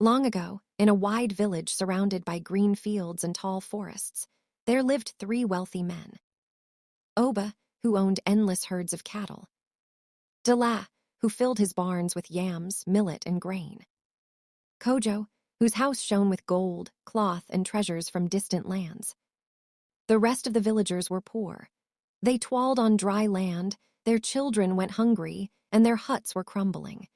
Long ago, in a wide village surrounded by green fields and tall forests, there lived three wealthy men. Oba, who owned endless herds of cattle. Dela, who filled his barns with yams, millet, and grain. Kojo, whose house shone with gold, cloth, and treasures from distant lands. The rest of the villagers were poor. They toiled on dry land, their children went hungry, and their huts were crumbling.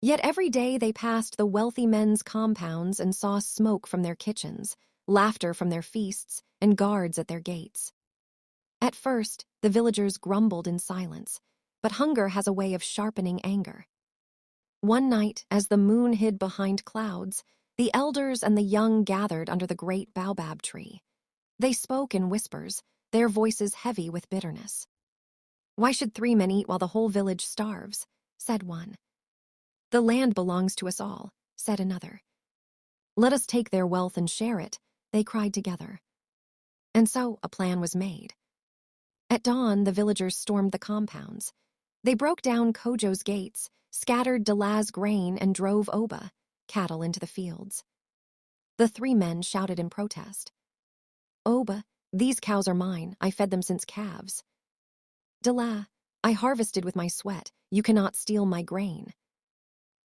Yet every day they passed the wealthy men's compounds and saw smoke from their kitchens, laughter from their feasts, and guards at their gates. At first, the villagers grumbled in silence, but hunger has a way of sharpening anger. One night, as the moon hid behind clouds, the elders and the young gathered under the great baobab tree. They spoke in whispers, their voices heavy with bitterness. "Why should three men eat while the whole village starves?" said one. "The land belongs to us all," said another. "Let us take their wealth and share it," they cried together. And so a plan was made. At dawn, the villagers stormed the compounds. They broke down Kojo's gates, scattered Dela's grain, and drove Oba, cattle, into the fields. The three men shouted in protest. "Oba, these cows are mine. I fed them since calves." "Dela, I harvested with my sweat. You cannot steal my grain."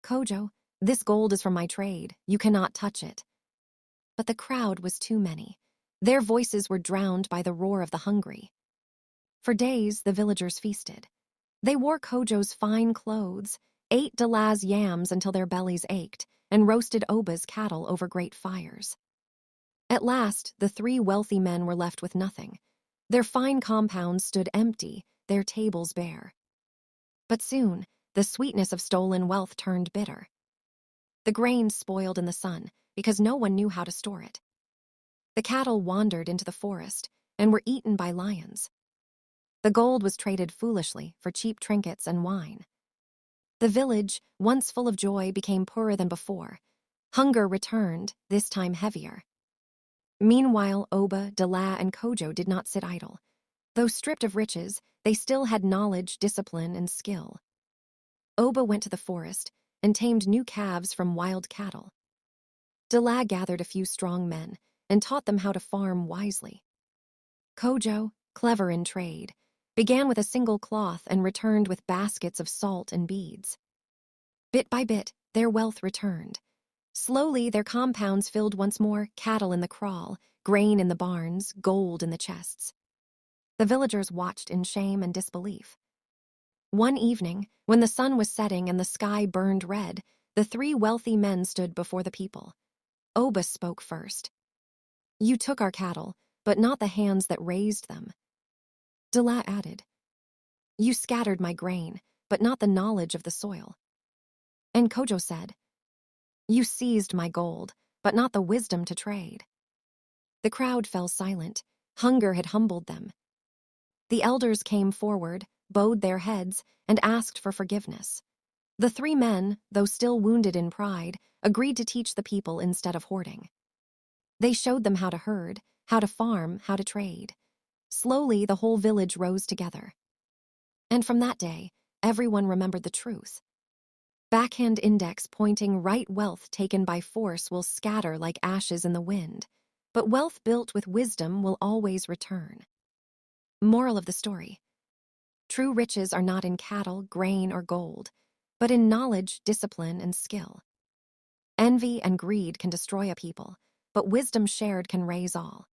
"Kojo, this gold is from my trade. You cannot touch it." But the crowd was too many. Their voices were drowned by the roar of the hungry. For days, the villagers feasted. They wore Kojo's fine clothes, ate Dela's yams until their bellies ached, and roasted Oba's cattle over great fires. At last, the three wealthy men were left with nothing. Their fine compounds stood empty, their tables bare. But soon, the sweetness of stolen wealth turned bitter. The grain spoiled in the sun because no one knew how to store it. The cattle wandered into the forest and were eaten by lions. The gold was traded foolishly for cheap trinkets and wine. The village, once full of joy, became poorer than before. Hunger returned, this time heavier. Meanwhile, Oba, Dela, and Kojo did not sit idle. Though stripped of riches, they still had knowledge, discipline, and skill. Oba went to the forest and tamed new calves from wild cattle. Dela gathered a few strong men and taught them how to farm wisely. Kojo, clever in trade, began with a single cloth and returned with baskets of salt and beads. Bit by bit, their wealth returned. Slowly, their compounds filled once more, cattle in the kraal, grain in the barns, gold in the chests. The villagers watched in shame and disbelief. One evening, when the sun was setting and the sky burned red, the three wealthy men stood before the people. Oba spoke first. "You took our cattle, but not the hands that raised them." Dela added, "You scattered my grain, but not the knowledge of the soil." And Kojo said, "You seized my gold, but not the wisdom to trade." The crowd fell silent. Hunger had humbled them. The elders came forward, bowed their heads, and asked for forgiveness. The three men, though still wounded in pride, agreed to teach the people instead of hoarding. They showed them how to herd, how to farm, how to trade. Slowly, the whole village rose together. And from that day, everyone remembered the truth. Backhand index pointing right: wealth taken by force will scatter like ashes in the wind, but wealth built with wisdom will always return. Moral of the story: true riches are not in cattle, grain, or gold, but in knowledge, discipline, and skill. Envy and greed can destroy a people, but wisdom shared can raise all.